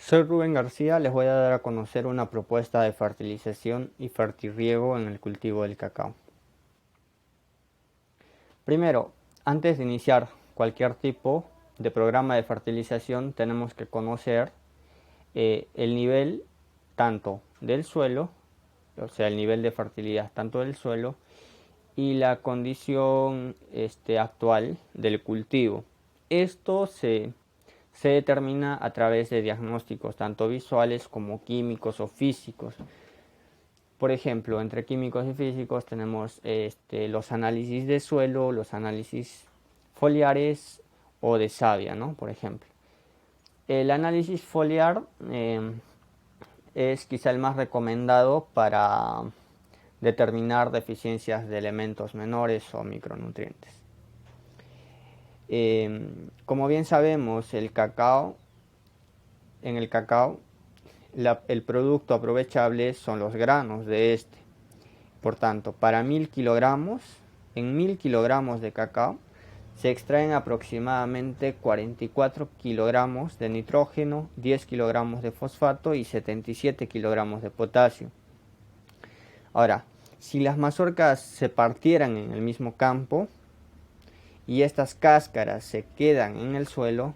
Soy Rubén García, les voy a dar a conocer una propuesta de fertilización y fertirriego en el cultivo del cacao. Primero, antes de iniciar cualquier tipo de programa de fertilización, tenemos que conocer el nivel tanto del suelo, o sea, el nivel de fertilidad tanto del suelo y la condición actual del cultivo. Esto se determina a través de diagnósticos tanto visuales como químicos o físicos. Por ejemplo, entre químicos y físicos tenemos los análisis de suelo, los análisis foliares o de savia, ¿no? Por ejemplo. El análisis foliar es quizá el más recomendado para determinar deficiencias de elementos menores o micronutrientes. Como bien sabemos, en el cacao, el producto aprovechable son los granos de este. Por tanto, para 1000 kilogramos, en 1000 kilogramos de cacao, se extraen aproximadamente 44 kilogramos de nitrógeno, 10 kilogramos de fosfato y 77 kilogramos de potasio. Ahora, si las mazorcas se partieran en el mismo campo y estas cáscaras se quedan en el suelo,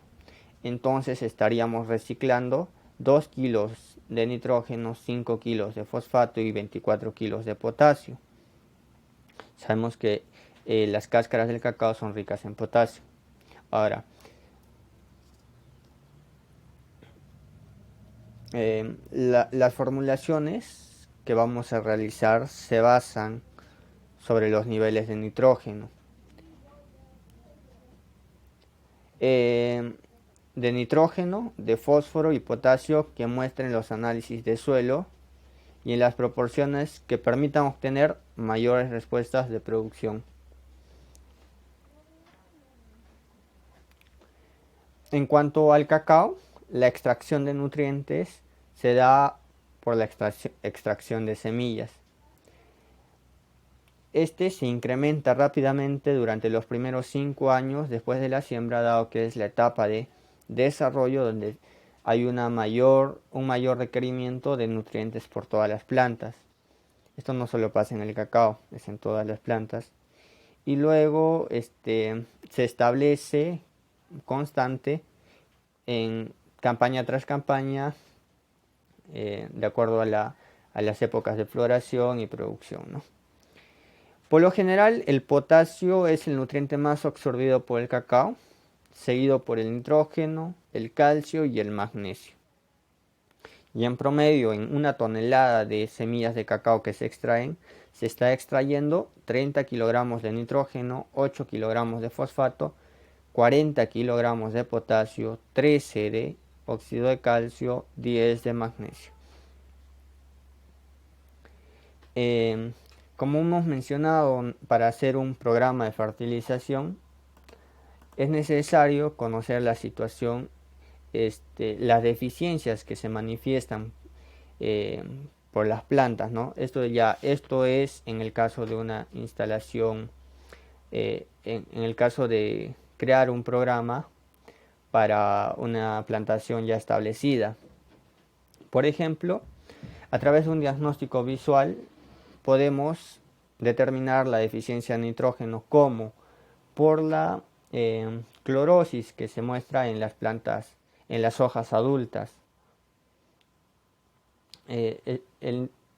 entonces estaríamos reciclando 2 kilos de nitrógeno, 5 kilos de fosfato y 24 kilos de potasio. Sabemos que las cáscaras del cacao son ricas en potasio. Ahora, las formulaciones que vamos a realizar se basan sobre los niveles de nitrógeno. De nitrógeno, de fósforo y potasio que muestren los análisis de suelo y en las proporciones que permitan obtener mayores respuestas de producción. En cuanto al cacao, la extracción de nutrientes se da por la extracción de semillas. Este se incrementa rápidamente durante los primeros 5 años después de la siembra, dado que es la etapa de desarrollo donde hay un mayor requerimiento de nutrientes por todas las plantas. Esto no solo pasa en el cacao, es en todas las plantas. Y luego se establece constante en campaña tras campaña, de acuerdo a las épocas de floración y producción, ¿no? Por lo general, el potasio es el nutriente más absorbido por el cacao, seguido por el nitrógeno, el calcio y el magnesio. Y en promedio, en una tonelada de semillas de cacao que se extraen, se está extrayendo 30 kilogramos de nitrógeno, 8 kilogramos de fosfato, 40 kilogramos de potasio, 13 de óxido de calcio, 10 de magnesio. Como hemos mencionado, para hacer un programa de fertilización es necesario conocer la situación, las deficiencias que se manifiestan eh, por las plantas, ¿no? Esto es en el caso de una instalación, en el caso de crear un programa para una plantación ya establecida. Por ejemplo, a través de un diagnóstico visual podemos determinar la deficiencia de nitrógeno como por la clorosis que se muestra en las plantas, en las hojas adultas.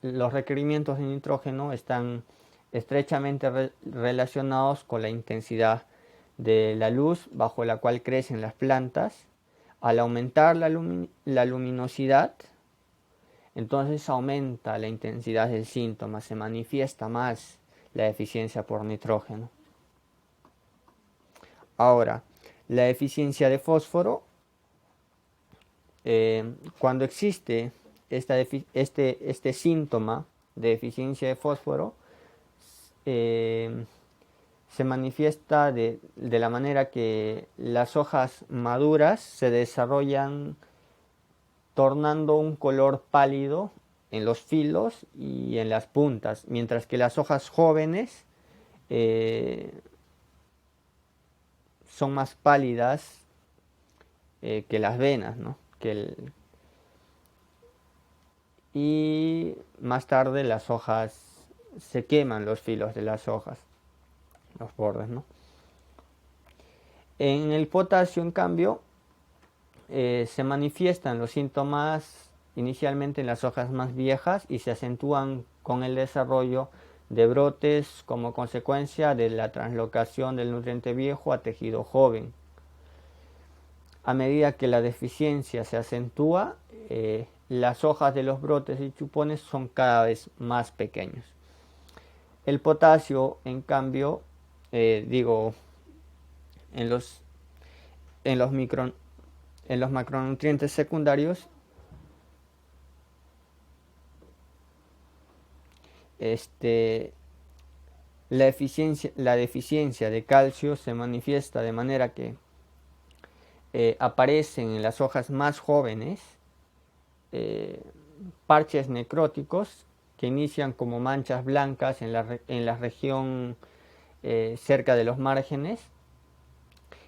Los requerimientos de nitrógeno están estrechamente relacionados con la intensidad de la luz bajo la cual crecen las plantas. Al aumentar la luminosidad, entonces aumenta la intensidad del síntoma, se manifiesta más la deficiencia por nitrógeno. Ahora, la deficiencia de fósforo, cuando existe este síntoma de deficiencia de fósforo, se manifiesta de la manera que las hojas maduras se desarrollan tornando un color pálido en los filos y en las puntas, mientras que las hojas jóvenes son más pálidas que las venas, ¿no? y más tarde las hojas se queman, los filos de las hojas, los bordes, ¿no? En el potasio, en cambio, se manifiestan los síntomas inicialmente en las hojas más viejas y se acentúan con el desarrollo de brotes como consecuencia de la translocación del nutriente viejo a tejido joven. A medida que la deficiencia se acentúa, las hojas de los brotes y chupones son cada vez más pequeños. El potasio, en cambio, en los, en los en los macronutrientes secundarios, la deficiencia de calcio se manifiesta de manera que aparecen en las hojas más jóvenes parches necróticos que inician como manchas blancas en la región cerca de los márgenes,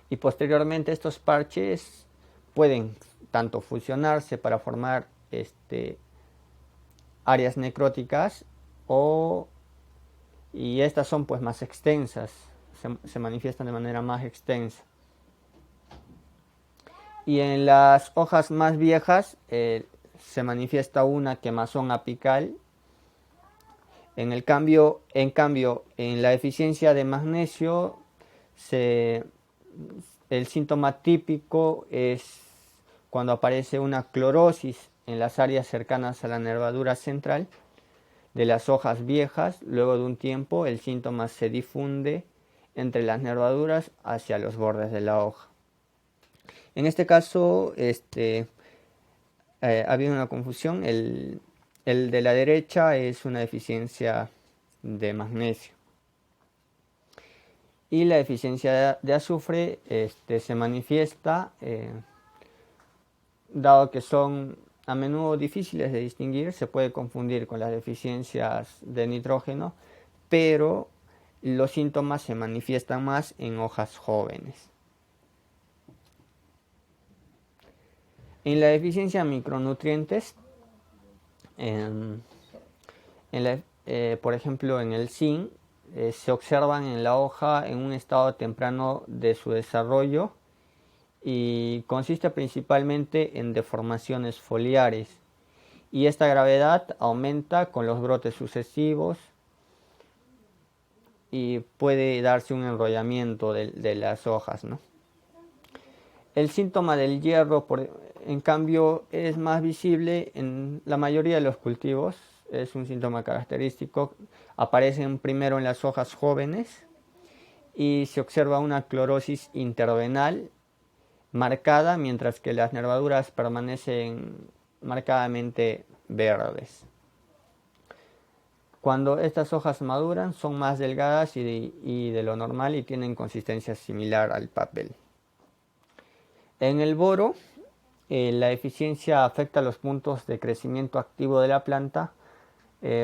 y posteriormente estos parches pueden tanto fusionarse para formar áreas necróticas y estas son pues más extensas, se manifiestan de manera más extensa. Y en las hojas más viejas se manifiesta una quemazón apical. En cambio, en la deficiencia de magnesio, el síntoma típico es cuando aparece una clorosis en las áreas cercanas a la nervadura central de las hojas viejas. Luego de un tiempo, el síntoma se difunde entre las nervaduras hacia los bordes de la hoja. En este caso, ha habido una confusión. El de la derecha es una deficiencia de magnesio. Y la deficiencia de azufre se manifiesta, dado que son a menudo difíciles de distinguir, se puede confundir con las deficiencias de nitrógeno, pero los síntomas se manifiestan más en hojas jóvenes. En la deficiencia de micronutrientes, por ejemplo en el zinc, se observan en la hoja en un estado temprano de su desarrollo y consiste principalmente en deformaciones foliares, y esta gravedad aumenta con los brotes sucesivos y puede darse un enrollamiento de las hojas, ¿no? El síntoma del hierro, en cambio, es más visible en la mayoría de los cultivos. Es un síntoma característico. Aparecen primero en las hojas jóvenes y se observa una clorosis intervenal marcada, mientras que las nervaduras permanecen marcadamente verdes. Cuando estas hojas maduran, son más delgadas y de lo normal y tienen consistencia similar al papel. En el boro, la deficiencia afecta los puntos de crecimiento activo de la planta.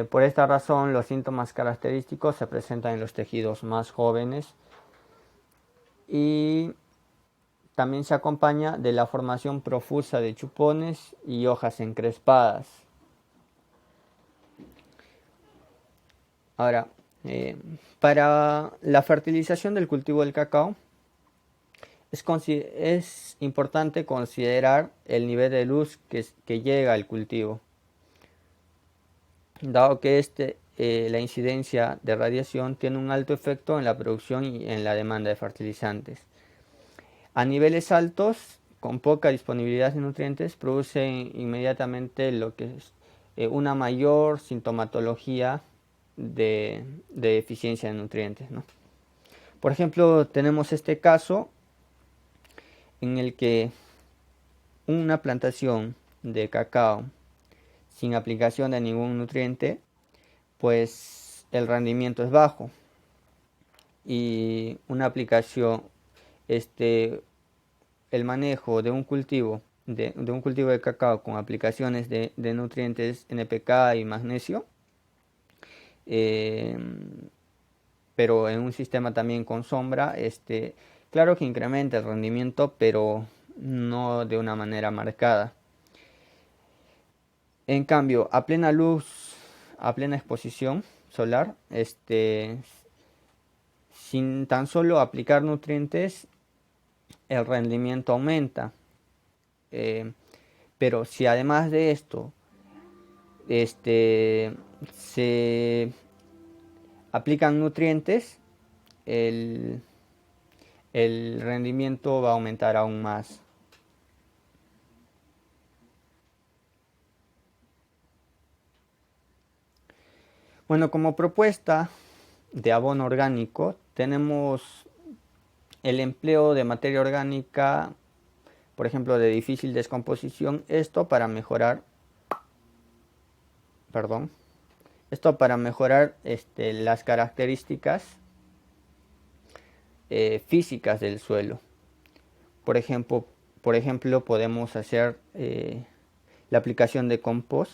Por esta razón, los síntomas característicos se presentan en los tejidos más jóvenes y también se acompaña de la formación profusa de chupones y hojas encrespadas. Ahora, para la fertilización del cultivo del cacao, es importante considerar el nivel de luz que llega al cultivo, dado que la incidencia de radiación tiene un alto efecto en la producción y en la demanda de fertilizantes. A niveles altos, con poca disponibilidad de nutrientes, producen inmediatamente lo que es una mayor sintomatología de deficiencia de nutrientes, ¿no? Por ejemplo, tenemos este caso en el que una plantación de cacao sin aplicación de ningún nutriente, pues el rendimiento es bajo, y una aplicación, el manejo de un cultivo de cacao con aplicaciones de nutrientes NPK y magnesio, pero en un sistema también con sombra, claro que incrementa el rendimiento, pero no de una manera marcada. En cambio, a plena luz, a plena exposición solar, sin tan solo aplicar nutrientes, el rendimiento aumenta. Eh, pero si además de esto, este, se aplican nutrientes, el, el rendimiento va a aumentar aún más. Bueno, como propuesta de abono orgánico tenemos el empleo de materia orgánica, por ejemplo, de difícil descomposición, perdón, esto para mejorar las características físicas del suelo. Por ejemplo, podemos hacer la aplicación de compost,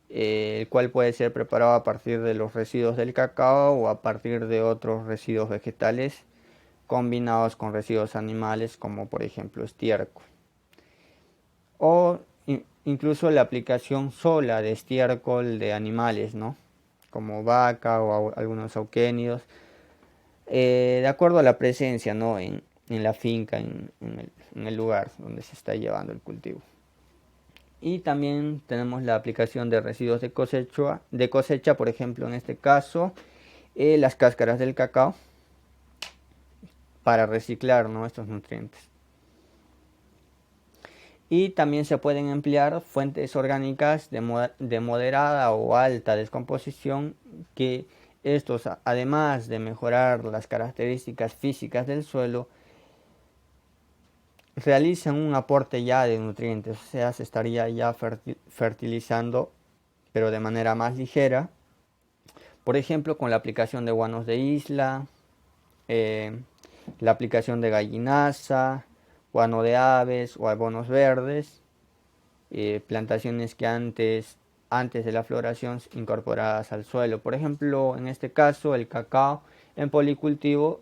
el cual puede ser preparado a partir de los residuos del cacao o a partir de otros residuos vegetales combinados con residuos animales, como por ejemplo estiércol. O incluso la aplicación sola de estiércol de animales, ¿no? Como vaca o algunos auquénidos, de acuerdo a la presencia, ¿no? En la finca, en el lugar donde se está llevando el cultivo. Y también tenemos la aplicación de residuos de cosecha, por ejemplo, en este caso, las cáscaras del cacao para reciclar, ¿no?, estos nutrientes. Y también se pueden emplear fuentes orgánicas de moderada o alta descomposición, que estos, además de mejorar las características físicas del suelo, realizan un aporte ya de nutrientes, o sea, se estaría ya fertilizando, pero de manera más ligera, por ejemplo, con la aplicación de guanos de isla, eh, la aplicación de gallinaza, guano de aves o abonos verdes, plantaciones que antes de la floración incorporadas al suelo. Por ejemplo, en este caso, el cacao en policultivo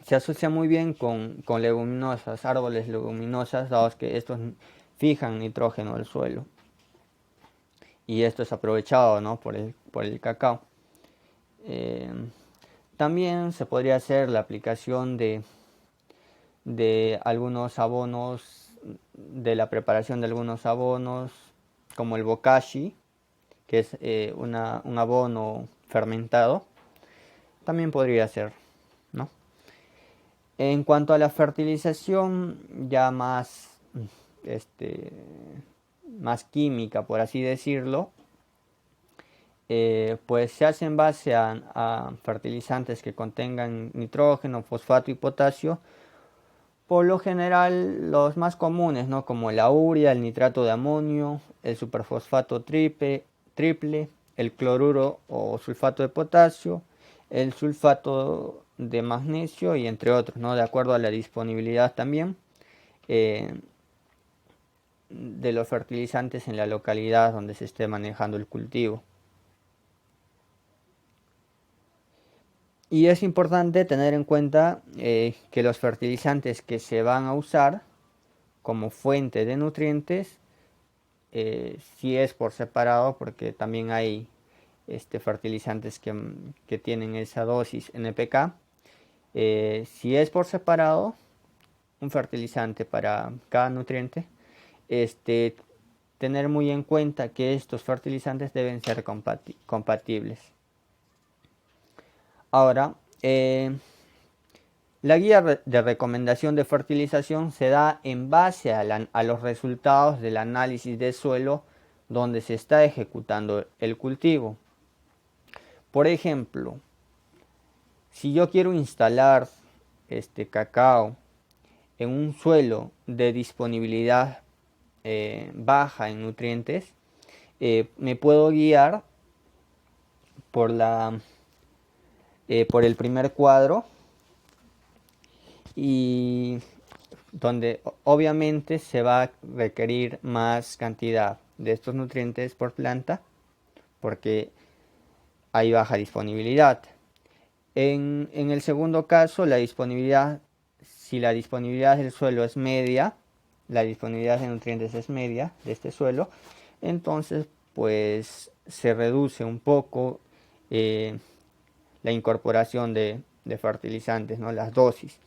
se asocia muy bien con leguminosas, árboles leguminosas, dados que estos fijan nitrógeno del suelo. Y esto es aprovechado, ¿no?, por el cacao. Eh, También se podría hacer la aplicación de algunos abonos, de la preparación de algunos abonos, como el bokashi, que es un abono fermentado. También podría ser, ¿no? En cuanto a la fertilización ya este, más química, por así decirlo, pues se hace en base a fertilizantes que contengan nitrógeno, fosfato y potasio. Por lo general, los más comunes, ¿no?, como la urea, el nitrato de amonio, el superfosfato triple, el cloruro o sulfato de potasio, el sulfato de magnesio y entre otros, ¿no?, de acuerdo a la disponibilidad también eh, de los fertilizantes en la localidad donde se esté manejando el cultivo. Y es importante tener en cuenta que los fertilizantes que se van a usar como fuente de nutrientes, si es por separado, porque también hay fertilizantes que tienen esa dosis NPK. Si es por separado, un fertilizante para cada nutriente, tener muy en cuenta que estos fertilizantes deben ser compatibles. Ahora, la guía de recomendación de fertilización se da en base a los resultados del análisis de suelo donde se está ejecutando el cultivo. Por ejemplo, si yo quiero instalar este cacao en un suelo de disponibilidad baja en nutrientes, me puedo guiar por por el primer cuadro, y donde obviamente se va a requerir más cantidad de estos nutrientes por planta porque hay baja disponibilidad. En el segundo caso, si la disponibilidad del suelo es media, la disponibilidad de nutrientes es media de este suelo, entonces pues se reduce un poco la incorporación de fertilizantes, ¿no? Las dosis.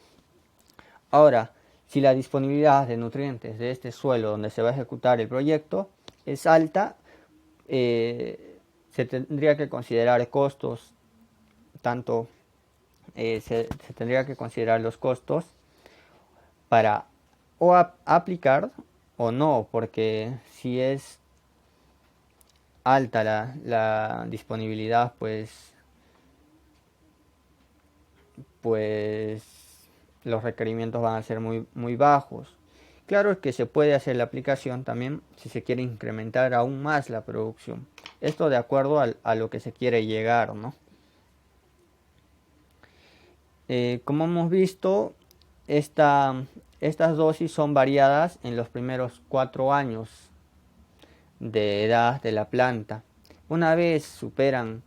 Ahora, si la disponibilidad de nutrientes de este suelo donde se va a ejecutar el proyecto es alta, se tendría que considerar costos, tanto se tendría que considerar los costos para o aplicar o no, porque si es alta la disponibilidad, pues los requerimientos van a ser muy bajos. Claro es que se puede hacer la aplicación también si se quiere incrementar aún más la producción. Esto de acuerdo a lo que se quiere llegar, ¿no? Como hemos visto, estas dosis son variadas en los primeros 4 años de edad de la planta. Una vez superan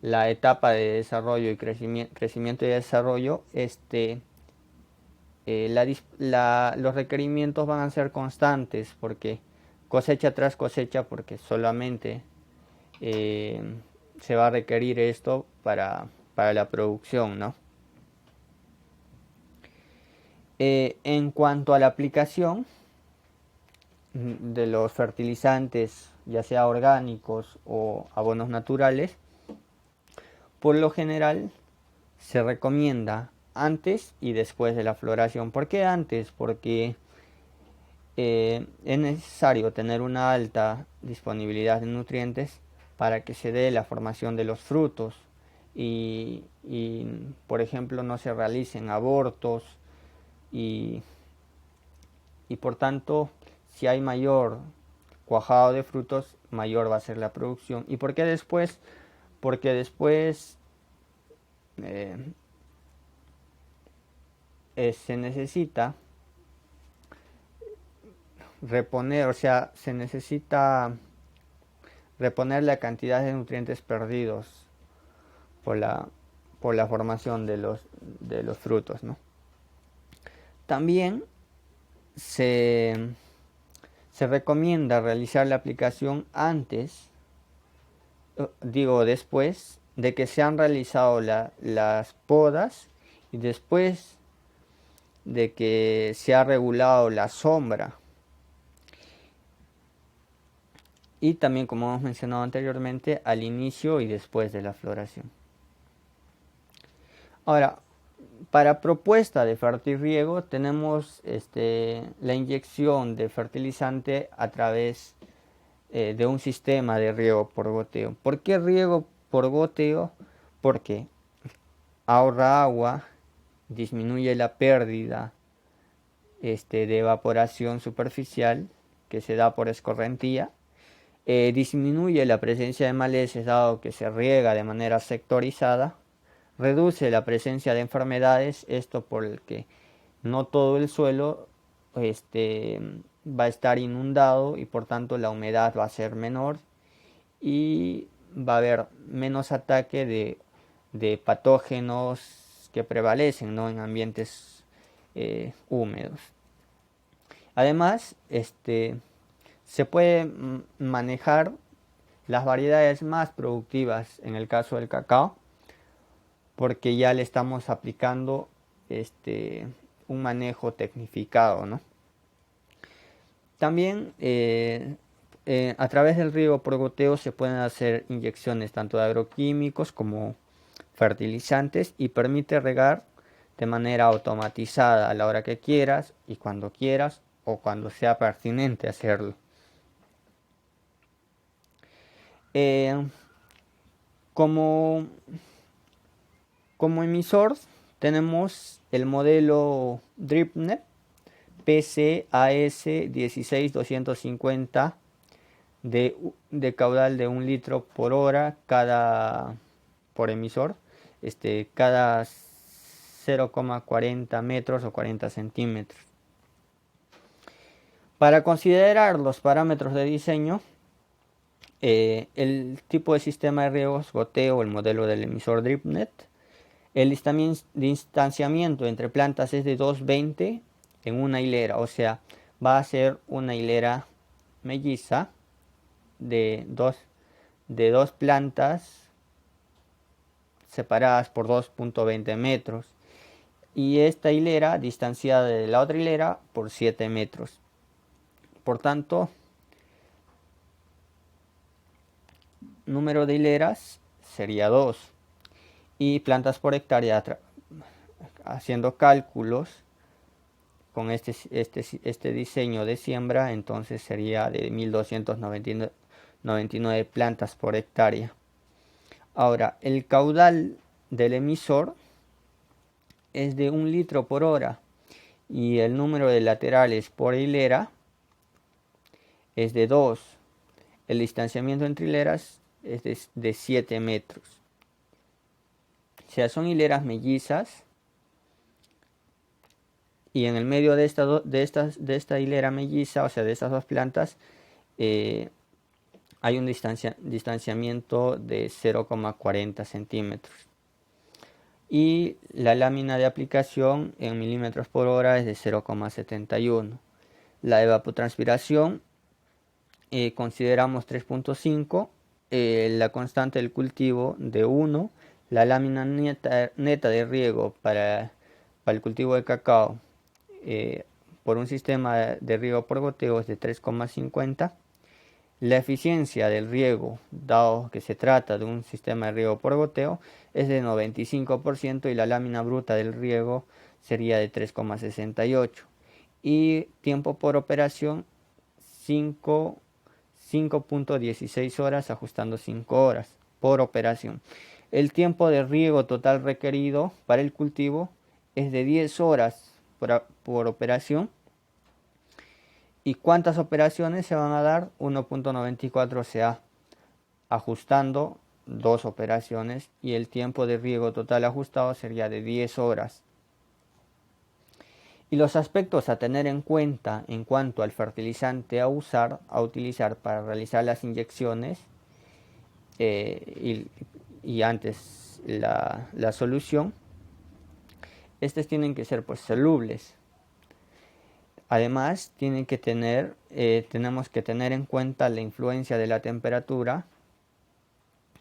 la etapa de desarrollo y crecimiento y desarrollo, los requerimientos van a ser constantes, porque cosecha tras cosecha, porque solamente se va a requerir esto para la producción, ¿no? En cuanto a la aplicación de los fertilizantes, ya sea orgánicos o abonos naturales, por lo general se recomienda antes y después de la floración. ¿Por qué antes? Porque es necesario tener una alta disponibilidad de nutrientes para que se dé la formación de los frutos y por ejemplo, no se realicen abortos y por tanto, si hay mayor cuajado de frutos, mayor va a ser la producción. ¿Y por qué después? Porque después se necesita reponer, o sea, se necesita reponer la cantidad de nutrientes perdidos por la formación de los frutos, ¿no? También se recomienda realizar la aplicación después de que se han realizado las podas y después de que se ha regulado la sombra. Y también, como hemos mencionado anteriormente, al inicio y después de la floración. Ahora, para propuesta de fertirriego tenemos la inyección de fertilizante a través de un sistema de riego por goteo. ¿Por qué riego por goteo? Porque ahorra agua, disminuye la pérdida de evaporación superficial que se da por escorrentía, disminuye la presencia de malezas dado que se riega de manera sectorizada, reduce la presencia de enfermedades, esto porque no todo el suelo va a estar inundado y por tanto la humedad va a ser menor y va a haber menos ataque de patógenos que prevalecen, ¿no?, en ambientes húmedos. Además, se puede manejar las variedades más productivas en el caso del cacao, porque ya le estamos aplicando un manejo tecnificado, ¿no? También a través del riego por goteo se pueden hacer inyecciones tanto de agroquímicos como fertilizantes y permite regar de manera automatizada a la hora que quieras y cuando quieras o cuando sea pertinente hacerlo. Como emisor tenemos el modelo DripNet PCAS 16250 de caudal de 1 litro por hora por emisor, cada 0,40 metros o 40 centímetros. Para considerar los parámetros de diseño, el tipo de sistema de riegos goteo, el modelo del emisor DripNet, el distanciamiento entre plantas es de 2,20 en una hilera, o sea, va a ser una hilera melliza de dos plantas separadas por 2.20 metros. Y esta hilera distanciada de la otra hilera por 7 metros. Por tanto, número de hileras sería 2. Y plantas por hectárea, haciendo cálculos con este diseño de siembra, entonces sería de 1299 plantas por hectárea. Ahora, el caudal del emisor es de 1 litro por hora y el número de laterales por hilera es de 2. El distanciamiento entre hileras es de 7 metros. O sea, son hileras mellizas y en el medio de esta hilera melliza, o sea, de estas dos plantas, hay un distanciamiento de 0,40 centímetros. Y la lámina de aplicación en milímetros por hora es de 0,71. La evapotranspiración consideramos 3.5, la constante del cultivo de 1, la lámina neta de riego para el cultivo de cacao por un sistema de riego por goteo es de 3,50. La eficiencia del riego, dado que se trata de un sistema de riego por goteo, es de 95% y la lámina bruta del riego sería de 3,68. Y tiempo por operación 5.16 horas, ajustando 5 horas por operación. El tiempo de riego total requerido para el cultivo es de 10 horas por operación. ¿Y cuántas operaciones se van a dar? 1.94, o sea, ajustando 2 operaciones, y el tiempo de riego total ajustado sería de 10 horas. Y los aspectos a tener en cuenta en cuanto al fertilizante a utilizar para realizar las inyecciones y antes la solución, estos tienen que ser pues solubles. Además, tenemos que tener en cuenta la influencia de la temperatura,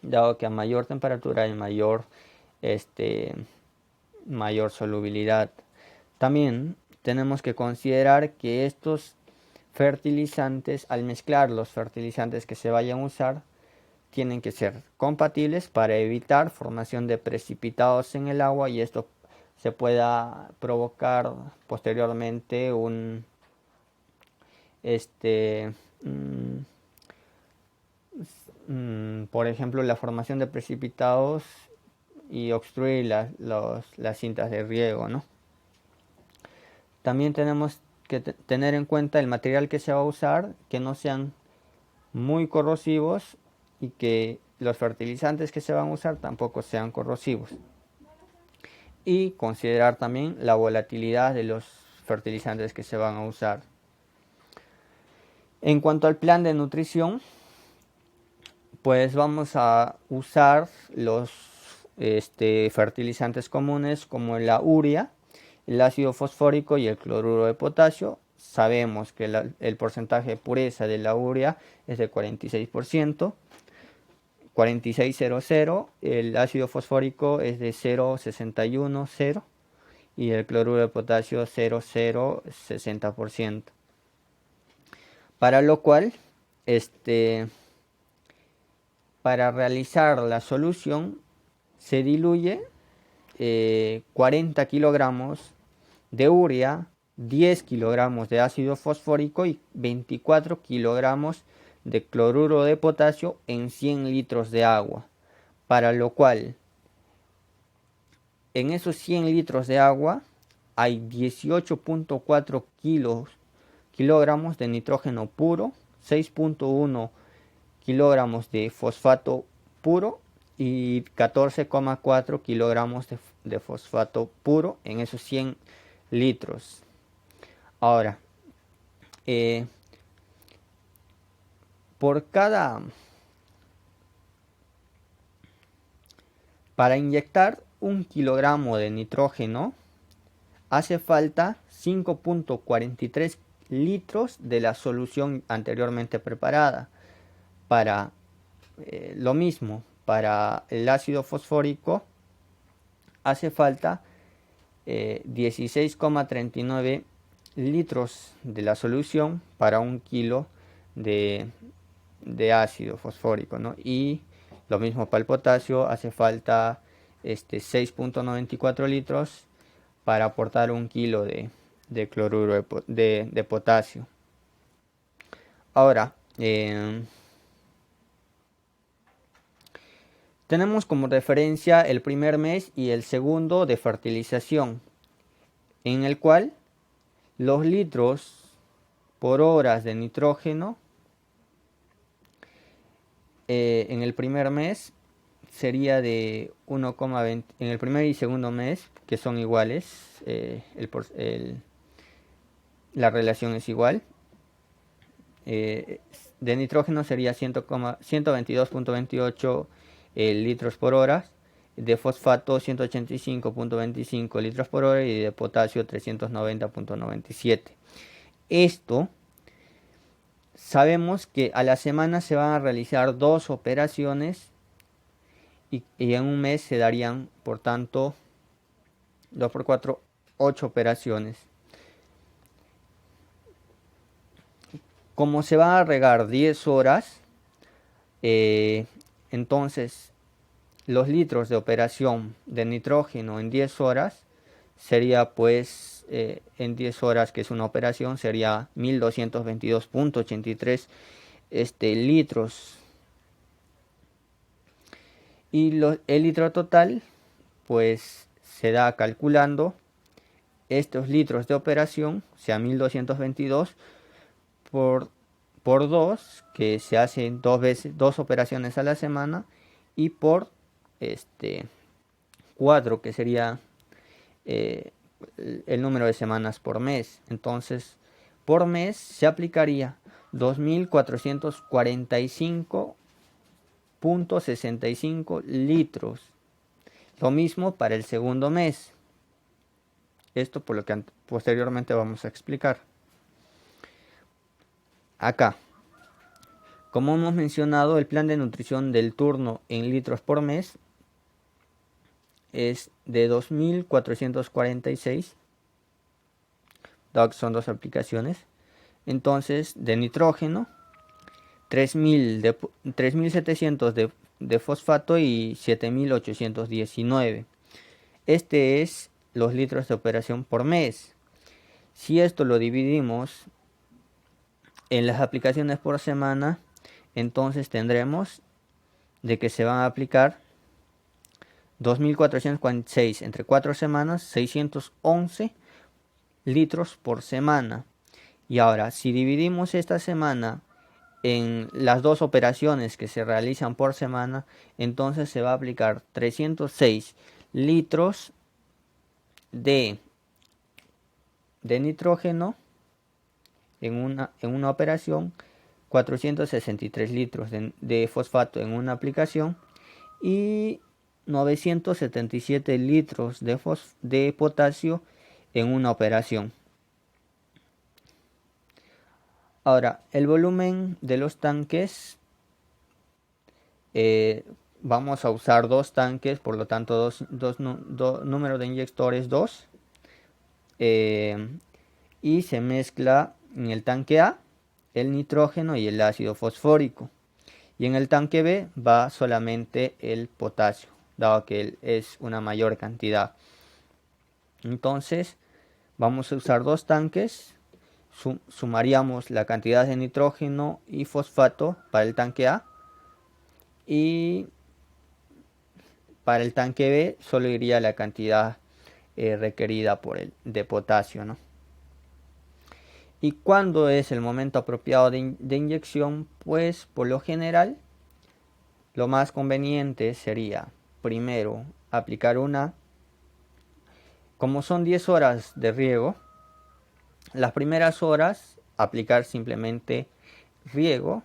dado que a mayor temperatura hay mayor solubilidad. También tenemos que considerar que estos fertilizantes, al mezclar los fertilizantes que se vayan a usar, tienen que ser compatibles para evitar formación de precipitados en el agua y esto se pueda provocar posteriormente por ejemplo, la formación de precipitados y obstruir las cintas de riego, ¿no? También tenemos que tener en cuenta el material que se va a usar, que no sean muy corrosivos y que los fertilizantes que se van a usar tampoco sean corrosivos. Y considerar también la volatilidad de los fertilizantes que se van a usar. En cuanto al plan de nutrición, pues vamos a usar los fertilizantes comunes como la urea, el ácido fosfórico y el cloruro de potasio. Sabemos que el porcentaje de pureza de la urea es de 46%. 46,00, el ácido fosfórico es de 0,61,0 y el cloruro de potasio 0,060%. Para lo cual, para realizar la solución se diluye 40 kilogramos de urea, 10 kilogramos de ácido fosfórico y 24 kilogramos de cloruro de potasio en 100 litros de agua, para lo cual en esos 100 litros de agua hay 18.4 kilogramos de nitrógeno puro, 6.1 kilogramos de fosfato puro y 14,4 kilogramos de fosfato puro en esos 100 litros. Ahora, para inyectar 1 kilogramo de nitrógeno hace falta 5.43 litros de la solución anteriormente preparada. Para lo mismo, para el ácido fosfórico hace falta 16,39 litros de la solución para 1 kilo de ácido fosfórico, ¿no? Y lo mismo para el potasio, hace falta 6,94 litros para aportar 1 kilo de cloruro de potasio. Ahora, tenemos como referencia el primer mes y el segundo de fertilización, en el cual los litros por horas de nitrógeno en el primer mes sería de 1,20, en el primer y segundo mes, que son iguales, la relación es igual. De nitrógeno sería 122,28 litros por hora, de fosfato 185,25 litros por hora y de potasio 390,97. Esto sabemos que a la semana se van a realizar 2 operaciones y en un mes se darían, por tanto, 2 por 4, 8 operaciones. Como se van a regar 10 horas, entonces los litros de operación de nitrógeno en 10 horas sería pues en 10 horas que es una operación sería 1222,83 litros, y el litro total pues se da calculando estos litros de operación, o sea 1222 por 2, que se hacen 2 operaciones a la semana, y por 4, que sería el número de semanas por mes. Entonces, por mes se aplicaría 2.445,65 litros. Lo mismo para el segundo mes. Esto por lo que posteriormente vamos a explicar. Acá, como hemos mencionado, el plan de nutrición del turno en litros por mes es de 2.446, dado que son 2 aplicaciones. Entonces, de nitrógeno, 3.700 de fosfato y 7.819. Este es los litros de operación por mes. Si esto lo dividimos en las aplicaciones por semana, entonces tendremos de que se van a aplicar 2.446 entre 4 semanas, 611 litros por semana. Y ahora, si dividimos esta semana en las 2 operaciones que se realizan por semana, entonces se va a aplicar 306 litros de nitrógeno en una operación, 463 litros de fosfato en una aplicación y 977 litros de potasio en una operación. Ahora, el volumen de los tanques, vamos a usar 2 tanques, por lo tanto número de inyectores 2, y se mezcla en el tanque A el nitrógeno y el ácido fosfórico, y en el tanque B va solamente el potasio, dado que es una mayor cantidad. Entonces vamos a usar 2 tanques, sumaríamos la cantidad de nitrógeno y fosfato para el tanque A, y para el tanque B solo iría la cantidad requerida de potasio, ¿no? ¿Y cuándo es el momento apropiado de inyección? Pues por lo general lo más conveniente sería primero aplicar como son 10 horas de riego, las primeras horas aplicar simplemente riego,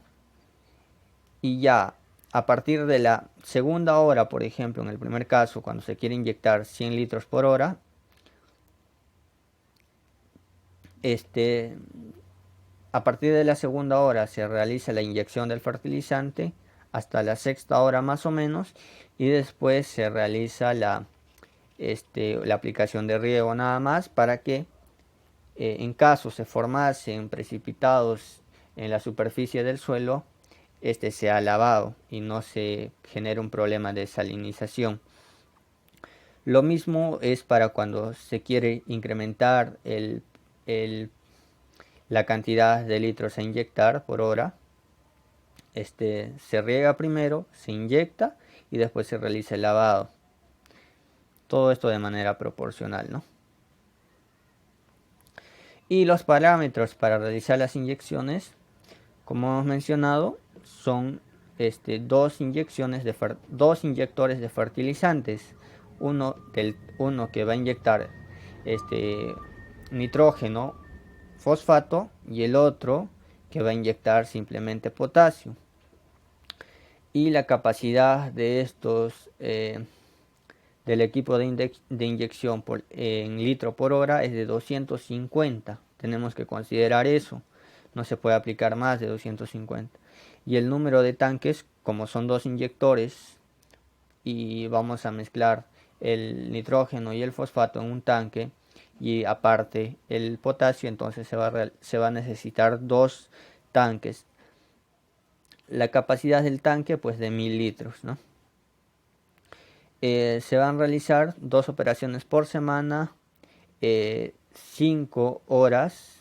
y ya a partir de la segunda hora, por ejemplo, en el primer caso, cuando se quiere inyectar 100 litros por hora, a partir de la segunda hora se realiza la inyección del fertilizante hasta la sexta hora más o menos, y después se realiza la aplicación de riego nada más, para que en caso se formasen precipitados en la superficie del suelo, este sea lavado y no se genere un problema de salinización. Lo mismo es para cuando se quiere incrementar la cantidad de litros a inyectar por hora. Se riega primero, se inyecta y después se realiza el lavado. Todo esto de manera proporcional, ¿no? Y los parámetros para realizar las inyecciones, como hemos mencionado, son dos inyectores de fertilizantes. Uno que va a inyectar nitrógeno, fosfato, y el otro que va a inyectar simplemente potasio. Y la capacidad de estos del equipo de inyección en litro por hora es de 250. Tenemos que considerar eso. No se puede aplicar más de 250. Y el número de tanques, como son dos inyectores y vamos a mezclar el nitrógeno y el fosfato en un tanque y aparte el potasio, entonces se va a necesitar dos tanques. La capacidad del tanque pues de 1000 litros, ¿no? Se van a realizar 2 operaciones por semana, 5 horas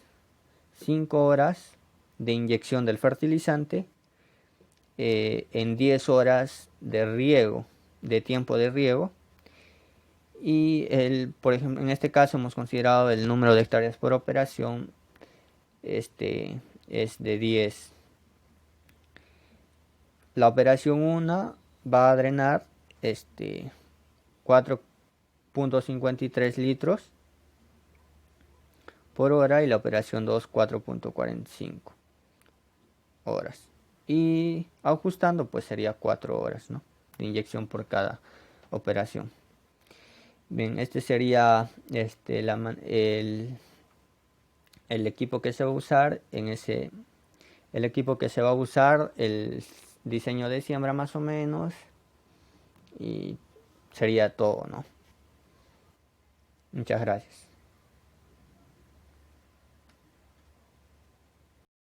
de inyección del fertilizante, en 10 horas de riego, de tiempo de riego. Y por ejemplo, en este caso hemos considerado el número de hectáreas por operación, es de 10. La operación 1 va a drenar 4.53 litros por hora, y la operación 2 4.45 horas. Y ajustando pues sería 4 horas, ¿no?, de inyección por cada operación. Bien, este sería el equipo que se va a usar el equipo que se va a usar, el diseño de siembra más o menos, y sería todo, ¿no? Muchas gracias.